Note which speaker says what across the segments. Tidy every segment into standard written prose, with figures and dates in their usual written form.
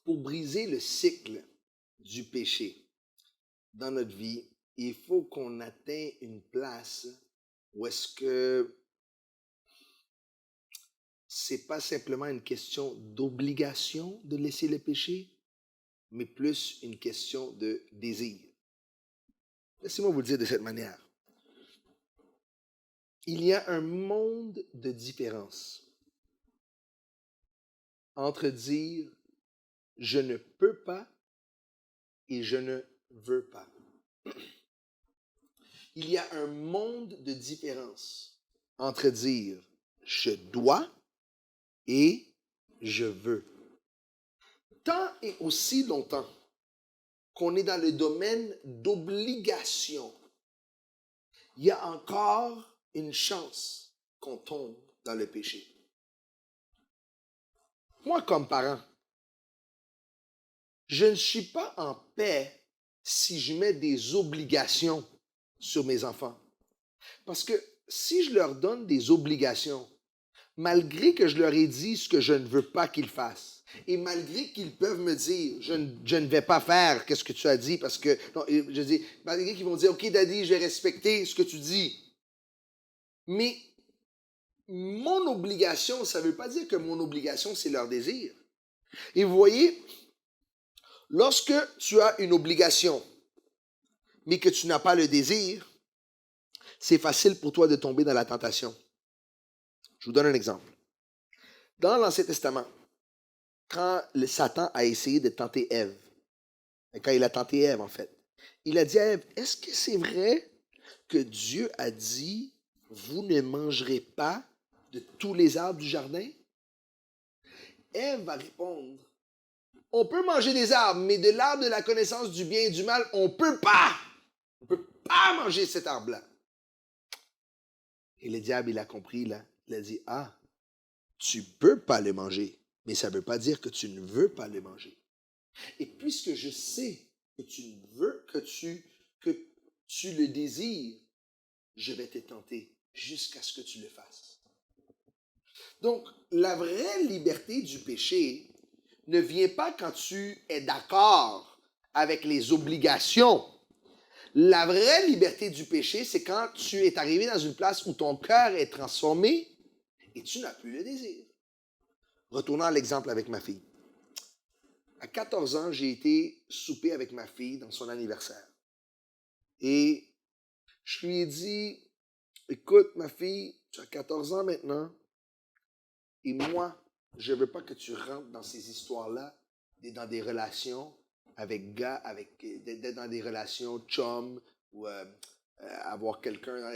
Speaker 1: Pour briser le cycle du péché dans notre vie, il faut qu'on atteigne une place où est-ce que c'est pas simplement une question d'obligation de laisser le péché, mais plus une question de désir. Laissez-moi vous le dire de cette manière. Il y a un monde de différence entre dire je ne peux pas et je ne veux pas. Il y a un monde de différence entre dire je dois et je veux. Tant et aussi longtemps qu'on est dans le domaine d'obligation, il y a encore une chance qu'on tombe dans le péché. Moi, comme parent, je ne suis pas en paix si je mets des obligations sur mes enfants. Parce que si je leur donne des obligations, malgré que je leur ai dit ce que je ne veux pas qu'ils fassent, et malgré qu'ils peuvent me dire, je ne vais pas faire ce que tu as dit, parce que, non, je dis, malgré qu'ils vont dire, OK, Daddy, je vais respecter ce que tu dis. Mais mon obligation, ça ne veut pas dire que mon obligation, c'est leur désir. Et vous voyez, lorsque tu as une obligation, mais que tu n'as pas le désir, c'est facile pour toi de tomber dans la tentation. Je vous donne un exemple. Dans l'Ancien Testament, quand Satan a essayé de tenter Ève, quand il a tenté Ève, en fait, il a dit à Ève, est-ce que c'est vrai que Dieu a dit, vous ne mangerez pas de tous les arbres du jardin? Ève va répondre, on peut manger des arbres, mais de l'arbre de la connaissance du bien et du mal, on ne peut pas. On ne peut pas manger cet arbre-là. Et le diable, il a compris, là. Il a dit, ah, tu peux pas le manger, mais ça ne veut pas dire que tu ne veux pas le manger. Et puisque je sais que tu veux, que tu le désires, je vais te tenter jusqu'à ce que tu le fasses. Donc, la vraie liberté du péché ne vient pas quand tu es d'accord avec les obligations. La vraie liberté du péché, c'est quand tu es arrivé dans une place où ton cœur est transformé et tu n'as plus le désir. Retournons à l'exemple avec ma fille. À 14 ans, j'ai été souper avec ma fille dans son anniversaire. Et je lui ai dit, écoute ma fille, tu as 14 ans maintenant, et moi, je ne veux pas que tu rentres dans ces histoires-là, dans des relations avec gars, d'être dans des relations chum, ou avoir quelqu'un,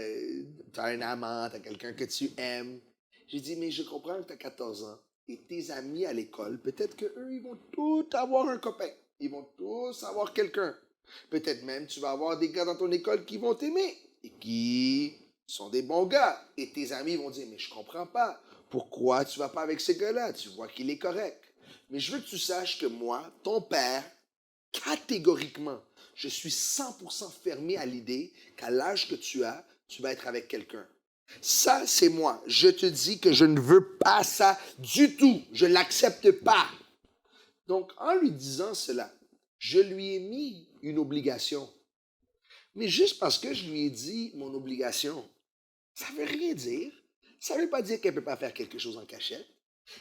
Speaker 1: tu as un amant, tu as quelqu'un que tu aimes. J'ai dit, mais je comprends que tu as 14 ans, et tes amis à l'école, peut-être qu'eux, ils vont tous avoir un copain. Ils vont tous avoir quelqu'un. Peut-être même tu vas avoir des gars dans ton école qui vont t'aimer et qui sont des bons gars. Et tes amis vont dire, mais je comprends pas. Pourquoi tu vas pas avec ce gars-là? Tu vois qu'il est correct. Mais je veux que tu saches que moi, ton père, catégoriquement, je suis 100% fermé à l'idée qu'à l'âge que tu as, tu vas être avec quelqu'un. Ça, c'est moi. Je te dis que je ne veux pas ça du tout. Je ne l'accepte pas. Donc, en lui disant cela, je lui ai mis une obligation. Mais juste parce que je lui ai dit mon obligation, ça ne veut rien dire. Ça ne veut pas dire qu'elle ne peut pas faire quelque chose en cachette.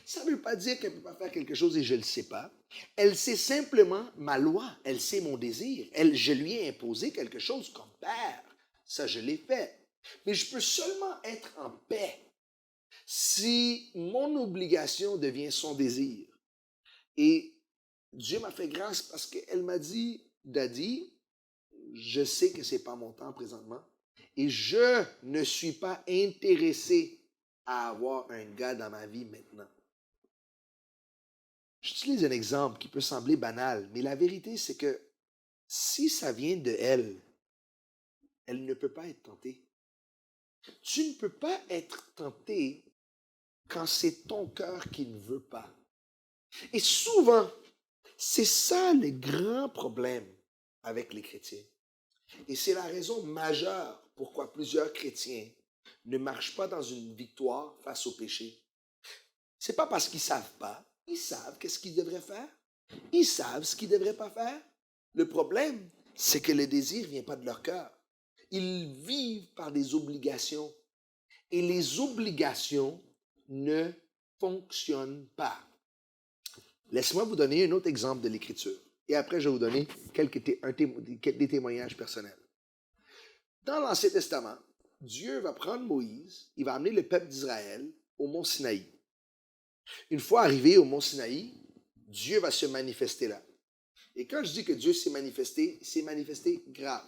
Speaker 1: Ça ne veut pas dire qu'elle ne peut pas faire quelque chose et je ne le sais pas. Elle sait simplement ma loi. Elle sait mon désir. Je lui ai imposé quelque chose comme père. Ça, je l'ai fait. Mais je peux seulement être en paix si mon obligation devient son désir. Et Dieu m'a fait grâce parce qu'elle m'a dit, Daddy, je sais que ce n'est pas mon temps présentement et je ne suis pas intéressé à avoir un gars dans ma vie maintenant. J'utilise un exemple qui peut sembler banal, mais la vérité, c'est que si ça vient de elle, elle ne peut pas être tentée. Tu ne peux pas être tenté quand c'est ton cœur qui ne veut pas. Et souvent, c'est ça le grand problème avec les chrétiens. Et c'est la raison majeure pourquoi plusieurs chrétiens ne marchent pas dans une victoire face au péché. C'est pas parce qu'ils savent pas, ils savent qu'est-ce qu'ils devraient faire, Ils savent ce qu'ils ne devraient pas faire. Le problème, c'est que le désir ne vient pas de leur cœur. Ils vivent par des obligations. Et les obligations ne fonctionnent pas. Laissez-moi vous donner un autre exemple de l'Écriture. Et après, je vais vous donner des témoignages personnels. Dans l'Ancien Testament, Dieu va prendre Moïse, il va amener le peuple d'Israël au mont Sinaï. Une fois arrivé au mont Sinaï, Dieu va se manifester là. Et quand je dis que Dieu s'est manifesté grave.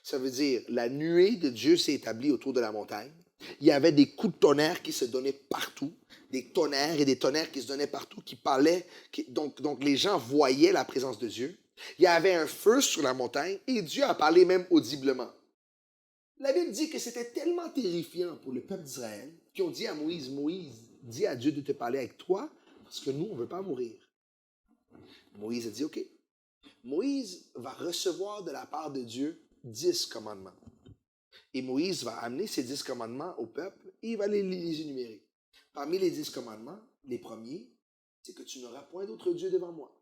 Speaker 1: Ça veut dire, la nuée de Dieu s'est établie autour de la montagne. Il y avait des coups de tonnerre qui se donnaient partout, des tonnerres et des tonnerres qui se donnaient partout, qui parlaient, donc les gens voyaient la présence de Dieu. Il y avait un feu sur la montagne et Dieu a parlé même audiblement. La Bible dit que c'était tellement terrifiant pour le peuple d'Israël qu'ils ont dit à Moïse, Moïse, dis à Dieu de te parler avec toi parce que nous, on ne veut pas mourir. Moïse a dit, OK. Moïse va recevoir de la part de Dieu 10 commandements. Et Moïse va amener ces 10 commandements au peuple et il va les énumérer. Parmi les 10 commandements, les premiers, c'est que tu n'auras point d'autre Dieu devant moi.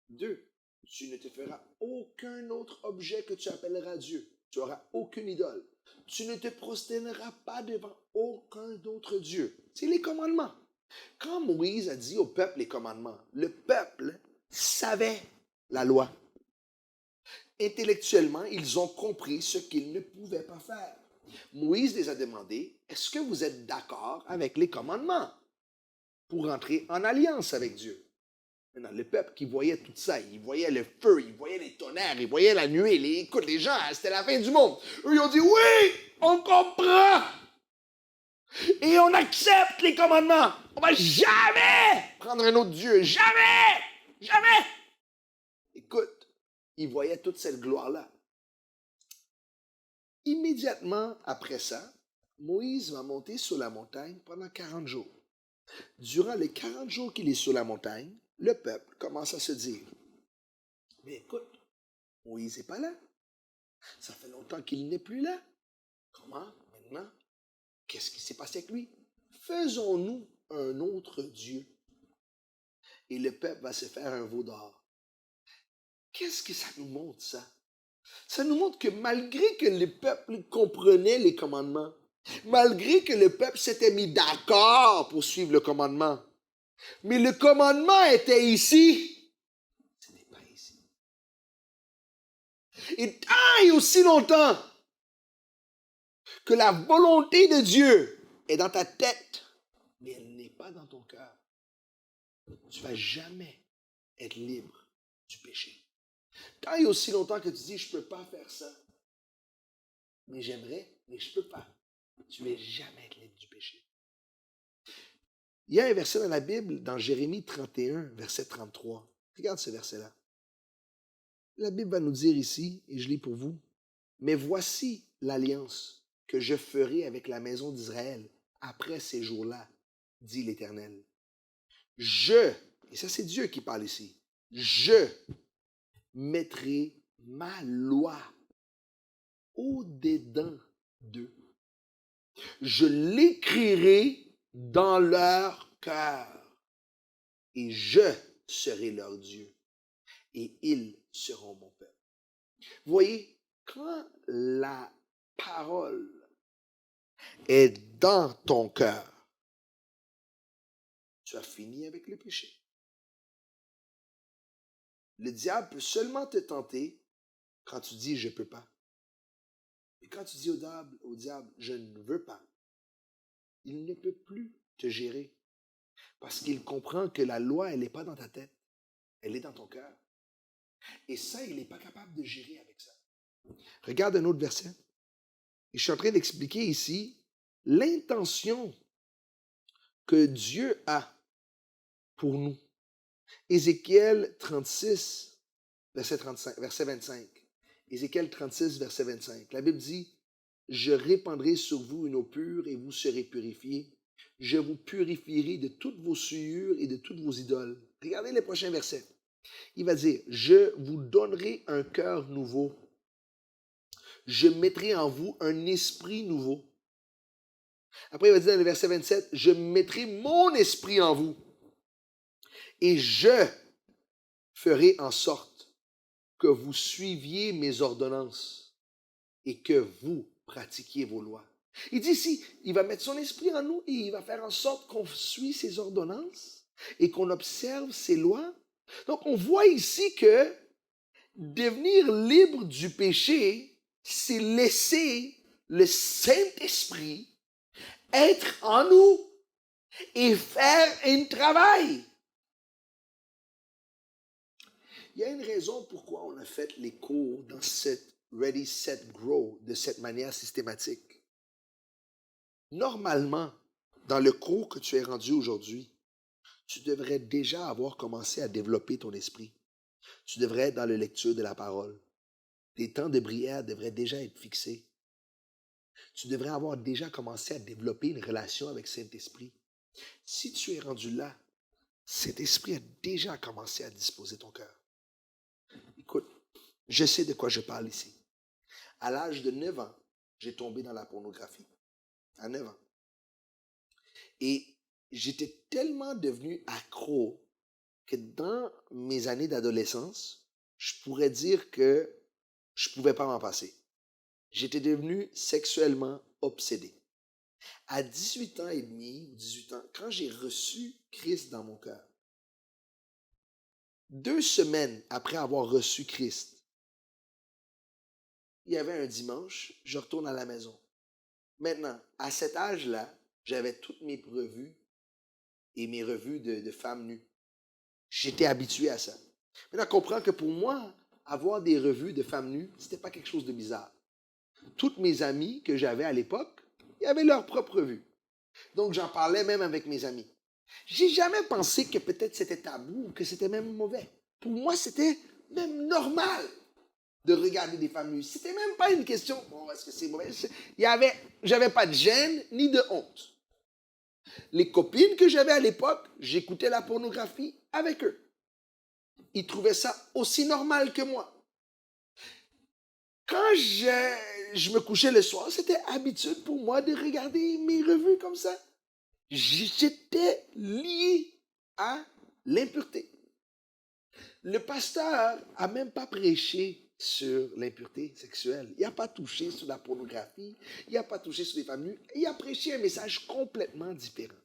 Speaker 1: 2, tu ne te feras aucun autre objet que tu appelleras Dieu. Tu n'auras aucune idole. Tu ne te prosterneras pas devant aucun autre Dieu. C'est les commandements. Quand Moïse a dit au peuple les commandements, le peuple savait la loi. Intellectuellement, ils ont compris ce qu'ils ne pouvaient pas faire. Moïse les a demandé, est-ce que vous êtes d'accord avec les commandements pour entrer en alliance avec Dieu? Maintenant, le peuple qui voyait tout ça, il voyait le feu, il voyait les tonnerres, il voyait la nuée, écoute, les gens, c'était la fin du monde. Eux, ils ont dit, oui, on comprend et on accepte les commandements. On va jamais prendre un autre Dieu, jamais, jamais. Écoute, ils voyaient toute cette gloire-là. Immédiatement après ça, Moïse va monter sur la montagne pendant 40 jours. Durant les 40 jours qu'il est sur la montagne, le peuple commence à se dire, mais écoute, Moïse n'est pas là. Ça fait longtemps qu'il n'est plus là. Comment maintenant? Qu'est-ce qui s'est passé avec lui? Faisons-nous un autre Dieu. Et le peuple va se faire un veau d'or. Qu'est-ce que ça nous montre, ça? Ça nous montre que malgré que le peuple comprenait les commandements, malgré que le peuple s'était mis d'accord pour suivre le commandement, mais le commandement était ici, ce n'est pas ici. Et tant et aussi longtemps que la volonté de Dieu est dans ta tête, mais elle n'est pas dans ton cœur, tu ne vas jamais être libre du péché. Tant et aussi longtemps que tu dis, je ne peux pas faire ça, mais j'aimerais, mais je ne peux pas, tu ne vas jamais être libre du péché. Il y a un verset dans la Bible, dans Jérémie 31, verset 33. Regarde ce verset-là. La Bible va nous dire ici, et je lis pour vous, « Mais voici l'alliance que je ferai avec la maison d'Israël après ces jours-là, dit l'Éternel. Je, et ça c'est Dieu qui parle ici, je mettrai ma loi au-dedans d'eux. Je l'écrirai dans leur cœur et je serai leur Dieu et ils seront mon peuple. » Vous voyez, quand la parole est dans ton cœur, tu as fini avec le péché. Le diable peut seulement te tenter quand tu dis « je ne peux pas ». Et quand tu dis au diable « je ne veux pas », il ne peut plus te gérer parce qu'il comprend que la loi, elle n'est pas dans ta tête, elle est dans ton cœur. Et ça, il n'est pas capable de gérer avec ça. Regarde un autre verset. Et je suis en train d'expliquer ici l'intention que Dieu a pour nous. Ézéchiel 36, verset 25. Ézéchiel 36, verset 25. La Bible dit, « Je répandrai sur vous une eau pure et vous serez purifiés. Je vous purifierai de toutes vos souillures et de toutes vos idoles. » Regardez les prochains versets. Il va dire, « Je vous donnerai un cœur nouveau. Je mettrai en vous un esprit nouveau. » Après, il va dire dans le verset 27, « Je mettrai mon esprit en vous. Et je ferai en sorte que vous suiviez mes ordonnances et que vous pratiquiez vos lois. Il dit ici, il va mettre son esprit en nous et il va faire en sorte qu'on suit ses ordonnances et qu'on observe ses lois. Donc, on voit ici que devenir libre du péché, c'est laisser le Saint-Esprit être en nous et faire un travail. Il y a une raison pourquoi on a fait les cours dans cette Ready, Set, Grow de cette manière systématique. Normalement, dans le cours que tu es rendu aujourd'hui, tu devrais déjà avoir commencé à développer ton esprit. Tu devrais être dans la lecture de la parole. Tes temps de prière devraient déjà être fixés. Tu devrais avoir déjà commencé à développer une relation avec Saint-Esprit. Si tu es rendu là, cet esprit a déjà commencé à disposer ton cœur. Écoute, je sais de quoi je parle ici. À l'âge de 9 ans, j'ai tombé dans la pornographie. À 9 ans. Et j'étais tellement devenu accro que dans mes années d'adolescence, je pourrais dire que je ne pouvais pas m'en passer. J'étais devenu sexuellement obsédé. À 18 ans et demi, 18 ans, quand j'ai reçu Christ dans mon cœur, 2 semaines après avoir reçu Christ, il y avait un dimanche, je retourne à la maison. Maintenant, à cet âge-là, j'avais toutes mes revues et mes revues de femmes nues. J'étais habitué à ça. Maintenant, comprends que pour moi, avoir des revues de femmes nues, ce n'était pas quelque chose de bizarre. Toutes mes amies que j'avais à l'époque, ils avaient leur propre revue. Donc, j'en parlais même avec mes amis. J'ai jamais pensé que peut-être c'était tabou ou que c'était même mauvais. Pour moi, c'était même normal de regarder des femmes nues. C'était même pas une question, bon, est-ce que c'est mauvais? J'avais pas de gêne ni de honte. Les copines que j'avais à l'époque, j'écoutais la pornographie avec eux. Ils trouvaient ça aussi normal que moi. Quand je me couchais le soir, c'était habitude pour moi de regarder mes revues comme ça. J'étais lié à l'impureté. Le pasteur n'a même pas prêché sur l'impureté sexuelle. Il n'a pas touché sur la pornographie. Il n'a pas touché sur les femmes nues. Il a prêché un message complètement différent.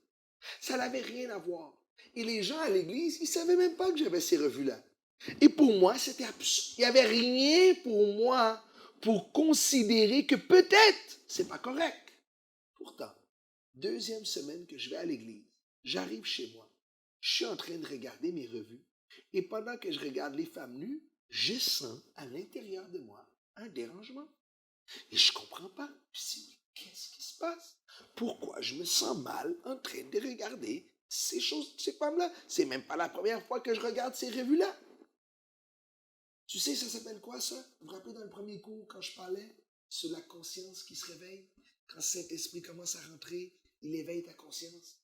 Speaker 1: Ça n'avait rien à voir. Et les gens à l'église, ils ne savaient même pas que j'avais ces revues-là. Et pour moi, c'était absurde. Il n'y avait rien pour moi pour considérer que peut-être c'est pas correct. Pourtant, 2e semaine que je vais à l'église, j'arrive chez moi, je suis en train de regarder mes revues, et pendant que je regarde les femmes nues, je sens à l'intérieur de moi un dérangement. Et je ne comprends pas. Je me dis, qu'est-ce qui se passe? Pourquoi je me sens mal en train de regarder ces choses, ces femmes-là? C'est même pas la première fois que je regarde ces revues-là. Tu sais, ça s'appelle quoi, ça? Vous vous rappelez dans le premier cours, quand je parlais sur la conscience qui se réveille? Quand Saint-Esprit commence à rentrer, il éveille ta conscience.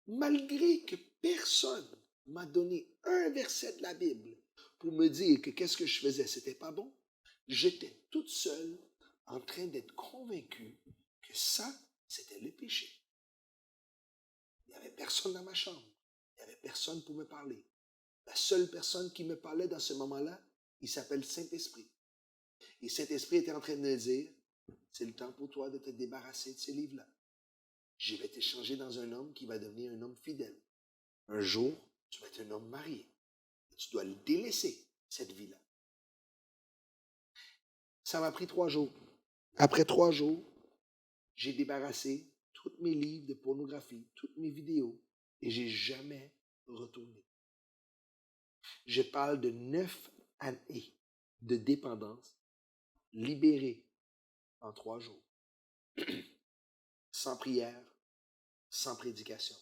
Speaker 1: Malgré que personne m'a donné un verset de la Bible pour me dire que qu'est-ce que je faisais, c'était pas bon, j'étais toute seule en train d'être convaincue que ça, c'était le péché. Il n'y avait personne dans ma chambre. Il n'y avait personne pour me parler. La seule personne qui me parlait dans ce moment-là, il s'appelle Saint-Esprit. Et Saint-Esprit était en train de me dire, c'est le temps pour toi de te débarrasser de ces livres-là. Je vais t'échanger dans un homme qui va devenir un homme fidèle. Un jour, tu vas être un homme marié. Et tu dois le délaisser, cette vie-là. Ça m'a pris 3 jours. Après 3 jours, j'ai débarrassé tous mes livres de pornographie, toutes mes vidéos, et j'ai jamais retourné. Je parle de 9 années de dépendance libérée en 3 jours. Sans prière, sans prédication.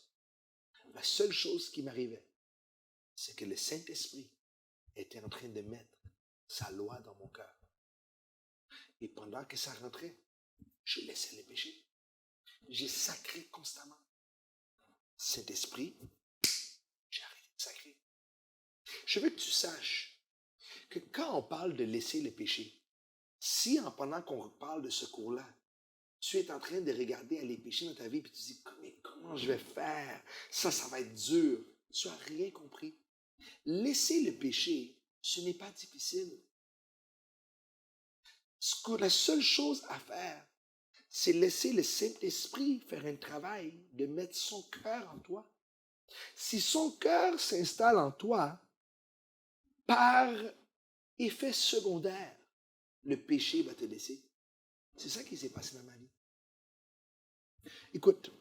Speaker 1: La seule chose qui m'arrivait, c'est que le Saint-Esprit était en train de mettre sa loi dans mon cœur. Et pendant que ça rentrait, je laissais les péchés. J'ai sacré constamment. Saint-Esprit, j'ai arrêté de sacrer. Je veux que tu saches que quand on parle de laisser les péchés, si pendant qu'on parle de ce cours-là, tu es en train de regarder à les péchés dans ta vie et tu te dis, mais comment je vais faire? Ça va être dur. Tu n'as rien compris. Laisser le péché, ce n'est pas difficile. La seule chose à faire, c'est laisser le Saint-Esprit faire un travail de mettre son cœur en toi. Si son cœur s'installe en toi, par effet secondaire, le péché va te laisser. C'est ça qui s'est passé dans ma vie. Écoute,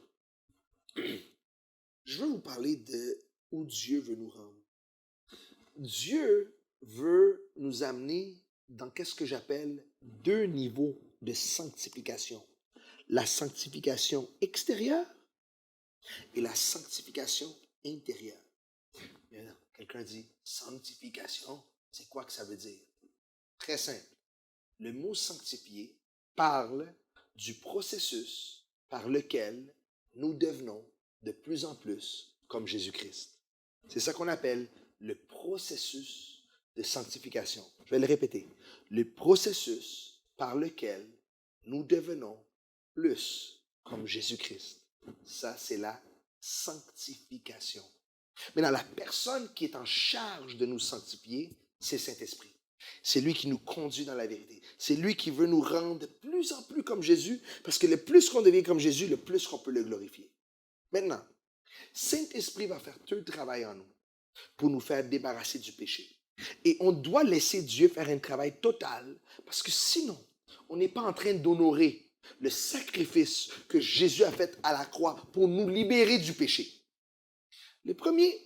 Speaker 1: je veux vous parler de où Dieu veut nous rendre. Dieu veut nous amener dans qu'est-ce que j'appelle 2 niveaux de sanctification. La sanctification extérieure et la sanctification intérieure. Quelqu'un dit, sanctification, c'est quoi que ça veut dire? Très simple. Le mot sanctifier parle du processus par lequel nous devenons de plus en plus comme Jésus-Christ. C'est ça qu'on appelle le processus de sanctification. Je vais le répéter. Le processus par lequel nous devenons plus comme Jésus-Christ. Ça, c'est la sanctification. Maintenant, la personne qui est en charge de nous sanctifier, c'est Saint-Esprit. C'est lui qui nous conduit dans la vérité. C'est lui qui veut nous rendre de plus en plus comme Jésus, parce que le plus qu'on devient comme Jésus, le plus qu'on peut le glorifier. Maintenant, Saint-Esprit va faire tout le travail en nous pour nous faire débarrasser du péché. Et on doit laisser Dieu faire un travail total, parce que sinon, on n'est pas en train d'honorer le sacrifice que Jésus a fait à la croix pour nous libérer du péché. Le premier,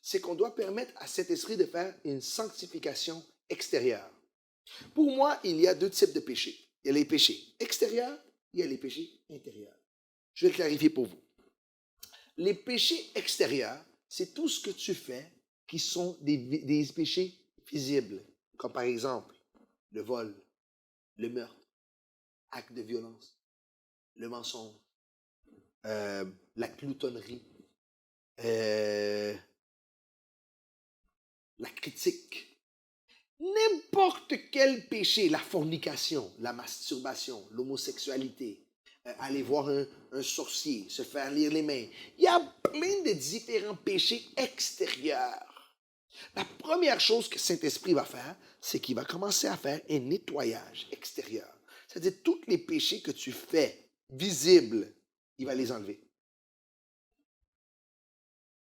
Speaker 1: c'est qu'on doit permettre à cet esprit de faire une sanctification extérieure. Pour moi, il y a 2 types de péchés. Il y a les péchés extérieurs, il y a les péchés intérieurs. Je vais clarifier pour vous. Les péchés extérieurs, c'est tout ce que tu fais qui sont des péchés visibles, comme par exemple le vol, le meurtre, acte de violence, le mensonge, la gloutonnerie, la critique, n'importe quel péché, la fornication, la masturbation, l'homosexualité, aller voir un sorcier, se faire lire les mains. Il y a plein de différents péchés extérieurs. La première chose que Saint-Esprit va faire, c'est qu'il va commencer à faire un nettoyage extérieur. C'est-à-dire, tous les péchés que tu fais visibles, il va les enlever.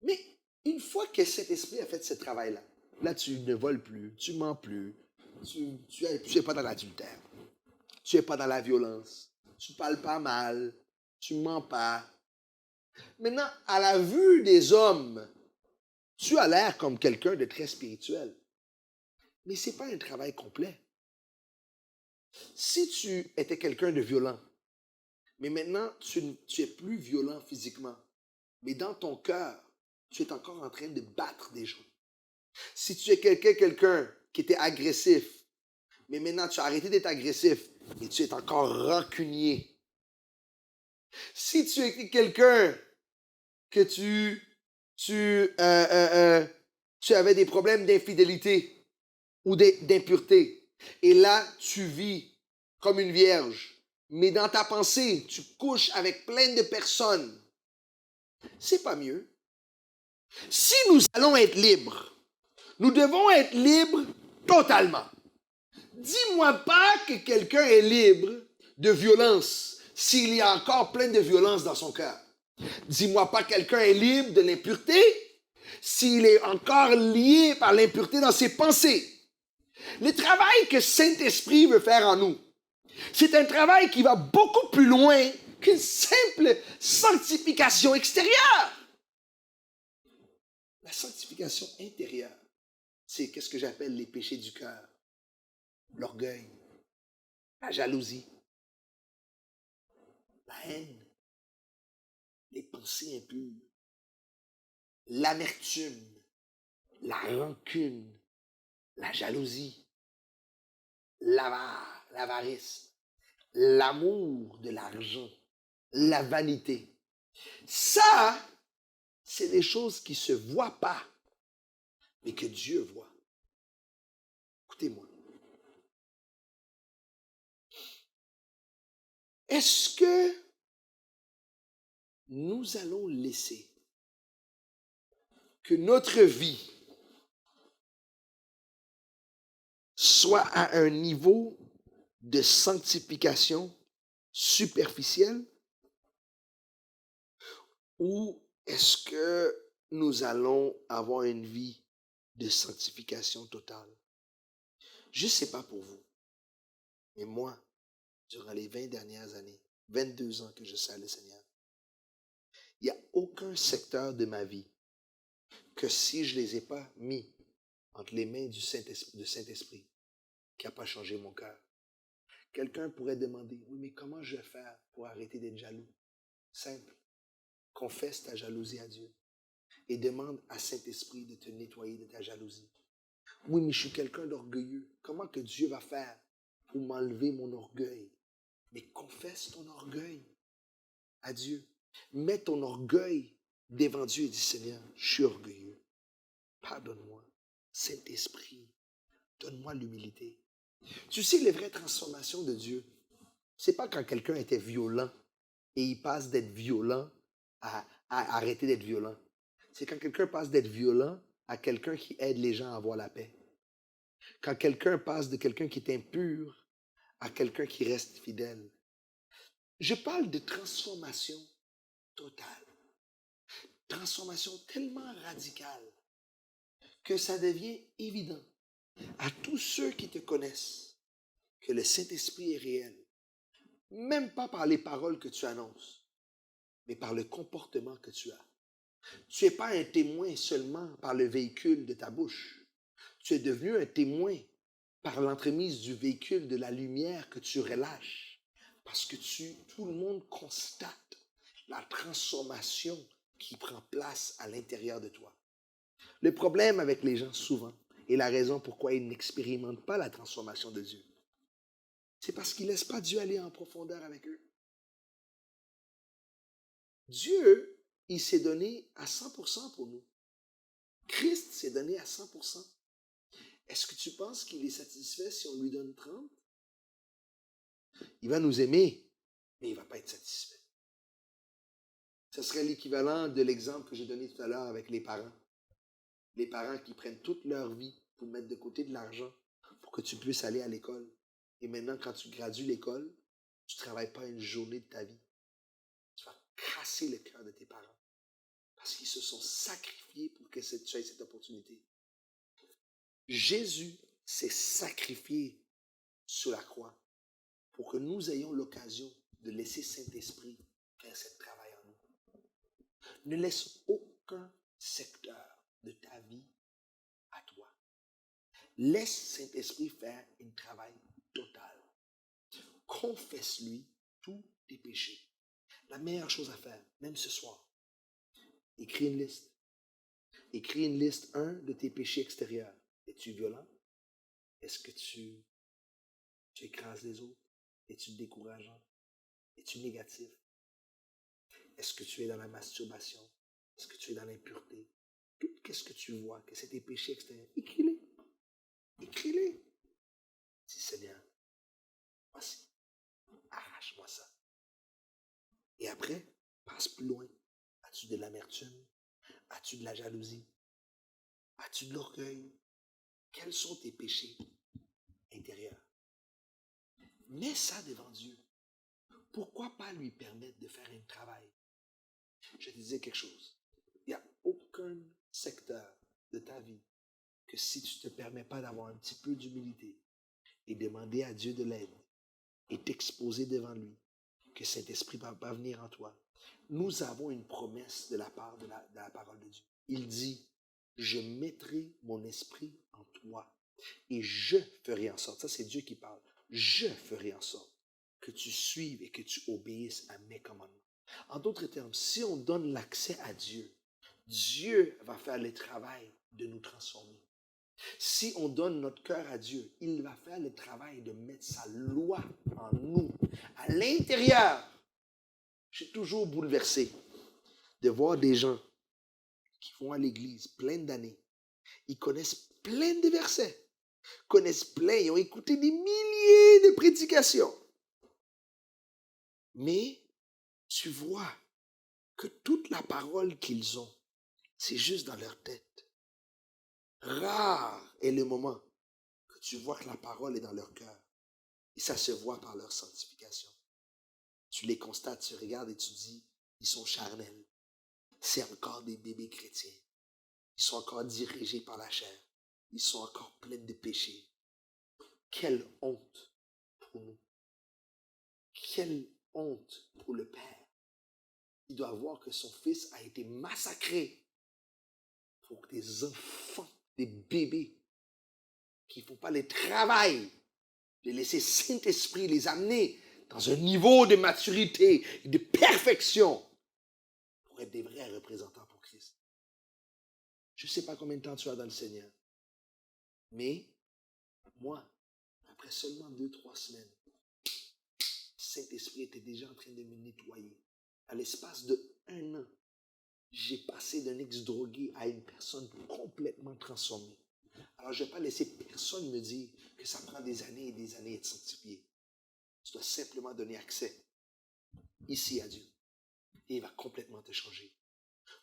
Speaker 1: Mais une fois que Saint-Esprit a fait ce travail-là, là, tu ne voles plus, tu mens plus, tu n'es pas dans l'adultère, tu n'es pas dans la violence, tu ne parles pas mal, tu ne mens pas. Maintenant, à la vue des hommes, tu as l'air comme quelqu'un de très spirituel. Mais ce n'est pas un travail complet. Si tu étais quelqu'un de violent, mais maintenant tu es plus violent physiquement, mais dans ton cœur, tu es encore en train de battre des gens. Si tu es quelqu'un qui était agressif, mais maintenant tu as arrêté d'être agressif, mais tu es encore rancunier. Si tu es quelqu'un que tu avais des problèmes d'infidélité ou d'impureté, et là tu vis comme une vierge, mais dans ta pensée, tu couches avec plein de personnes, c'est pas mieux. Si nous allons être libres, nous devons être libres totalement. Dis-moi pas que quelqu'un est libre de violence s'il y a encore plein de violence dans son cœur. Dis-moi pas que quelqu'un est libre de l'impureté s'il est encore lié par l'impureté dans ses pensées. Le travail que Saint-Esprit veut faire en nous, c'est un travail qui va beaucoup plus loin qu'une simple sanctification extérieure. La sanctification intérieure, c'est qu'est-ce que j'appelle les péchés du cœur. L'orgueil, la jalousie, la haine, les pensées impures, l'amertume, la rancune, la jalousie, l'avarice, l'amour de l'argent, la vanité. Ça, c'est des choses qui ne se voient pas, mais que Dieu voit. Écoutez-moi. Est-ce que nous allons laisser que notre vie soit à un niveau de sanctification superficielle, ou est-ce que nous allons avoir une vie de sanctification totale? Je ne sais pas pour vous, mais moi, durant les 20 dernières années, 22 ans que je sers le Seigneur, il n'y a aucun secteur de ma vie que si je ne les ai pas mis entre les mains du Saint-Esprit, qui n'a pas changé mon cœur. Quelqu'un pourrait demander, oui, mais comment je vais faire pour arrêter d'être jaloux? Simple. Confesse ta jalousie à Dieu et demande à Saint-Esprit de te nettoyer de ta jalousie. Oui, mais je suis quelqu'un d'orgueilleux. Comment que Dieu va faire pour m'enlever mon orgueil? Mais confesse ton orgueil à Dieu. Mets ton orgueil devant Dieu et dis, Seigneur, je suis orgueilleux. Pardonne-moi. Saint-Esprit, donne-moi l'humilité. Tu sais, les vraies transformations de Dieu, c'est pas quand quelqu'un était violent et il passe d'être violent à arrêter d'être violent. C'est quand quelqu'un passe d'être violent à quelqu'un qui aide les gens à avoir la paix. Quand quelqu'un passe de quelqu'un qui est impur à quelqu'un qui reste fidèle. Je parle de transformation totale. Transformation tellement radicale que ça devient évident à tous ceux qui te connaissent que le Saint-Esprit est réel. Même pas par les paroles que tu annonces, mais par le comportement que tu as. Tu n'es pas un témoin seulement par le véhicule de ta bouche. Tu es devenu un témoin par l'entremise du véhicule de la lumière que tu relâches. Parce que tout le monde constate la transformation qui prend place à l'intérieur de toi. Le problème avec les gens souvent, et la raison pourquoi ils n'expérimentent pas la transformation de Dieu, c'est parce qu'ils ne laissent pas Dieu aller en profondeur avec eux. Dieu, il s'est donné à 100% pour nous. Christ s'est donné à 100%. Est-ce que tu penses qu'il est satisfait si on lui donne 30? Il va nous aimer, mais il ne va pas être satisfait. Ce serait l'équivalent de l'exemple que j'ai donné tout à l'heure avec les parents. Les parents qui prennent toute leur vie pour mettre de côté de l'argent pour que tu puisses aller à l'école. Et maintenant, quand tu gradues l'école, tu ne travailles pas une journée de ta vie. Tu vas casser le cœur de tes parents parce qu'ils se sont sacrifiés pour que tu aies cette opportunité. Jésus s'est sacrifié sur la croix pour que nous ayons l'occasion de laisser Saint-Esprit faire ce travail en nous. Ne laisse aucun secteur de ta vie à toi. Laisse Saint-Esprit faire un travail total. Confesse-lui tous tes péchés. La meilleure chose à faire, même ce soir, écris une liste. Écris une liste, de tes péchés extérieurs. Es-tu violent? Est-ce que tu écrases les autres? Es-tu décourageant? Es-tu négatif? Est-ce que tu es dans la masturbation? Est-ce que tu es dans l'impureté? Qu'est-ce que tu vois? Que c'est tes péchés extérieurs? Écris-les. Écris-les. Dis, Seigneur, voici, arrache-moi ça. Et après, passe plus loin. As-tu de l'amertume? As-tu de la jalousie? As-tu de l'orgueil? Quels sont tes péchés intérieurs? Mets ça devant Dieu. Pourquoi pas lui permettre de faire un travail? Je te disais quelque chose. Il n'y a aucun secteur de ta vie que si tu ne te permets pas d'avoir un petit peu d'humilité et demander à Dieu de l'aide et t'exposer devant lui, que Saint-Esprit va venir en toi. Nous avons une promesse de la part de la parole de Dieu. Il dit, je mettrai mon esprit en toi et je ferai en sorte, ça c'est Dieu qui parle, je ferai en sorte que tu suives et que tu obéisses à mes commandements. En d'autres termes, si on donne l'accès à Dieu, Dieu va faire le travail de nous transformer. Si on donne notre cœur à Dieu, il va faire le travail de mettre sa loi en nous, à l'intérieur. Je suis toujours bouleversé de voir des gens qui vont à l'église plein d'années. Ils connaissent plein de versets, connaissent plein, ils ont écouté des milliers de prédications. Mais tu vois que toute la parole qu'ils ont, c'est juste dans leur tête. Rare est le moment que que tu vois que la parole est dans leur cœur. Et ça se voit par leur sanctification. Tu les constates, tu regardes et tu dis, ils sont charnels. C'est encore des bébés chrétiens. Ils sont encore dirigés par la chair. Ils sont encore pleins de péchés. Quelle honte pour nous. Quelle honte pour le Père. Il doit voir que son fils a été massacré pour que des enfants, des bébés, qui ne font pas le travail de laisser Saint-Esprit les amener dans un niveau de maturité et de perfection pour être des vrais représentants pour Christ. Je ne sais pas combien de temps tu as dans le Seigneur, mais moi, après seulement 2-3 semaines, Saint-Esprit était déjà en train de me nettoyer. À l'espace de 1 an, j'ai passé d'un ex-drogué à une personne complètement transformée. Alors, je ne vais pas laisser personne me dire que ça prend des années et des années à être sanctifié. Tu dois simplement donner accès ici à Dieu. Et il va complètement te changer.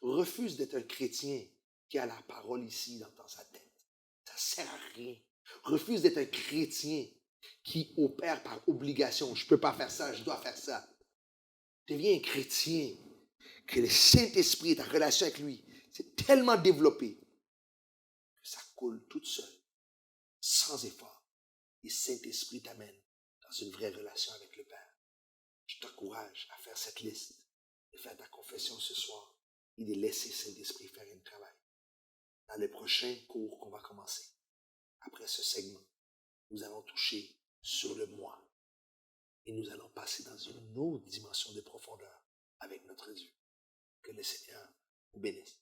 Speaker 1: Refuse d'être un chrétien qui a la parole ici dans sa tête. Ça ne sert à rien. Refuse d'être un chrétien qui opère par obligation. Je ne peux pas faire ça, je dois faire ça. Deviens un chrétien que le Saint-Esprit, ta relation avec lui, c'est tellement développé que ça coule toute seule, sans effort. Et le Saint-Esprit t'amène dans une vraie relation avec le Père. Je t'encourage à faire cette liste, de faire ta confession ce soir et de laisser Saint-Esprit faire un travail. Dans les prochains cours qu'on va commencer, après ce segment, nous allons toucher sur le moi et nous allons passer dans une autre dimension de profondeur avec notre Dieu. Que le Seigneur vous bénisse.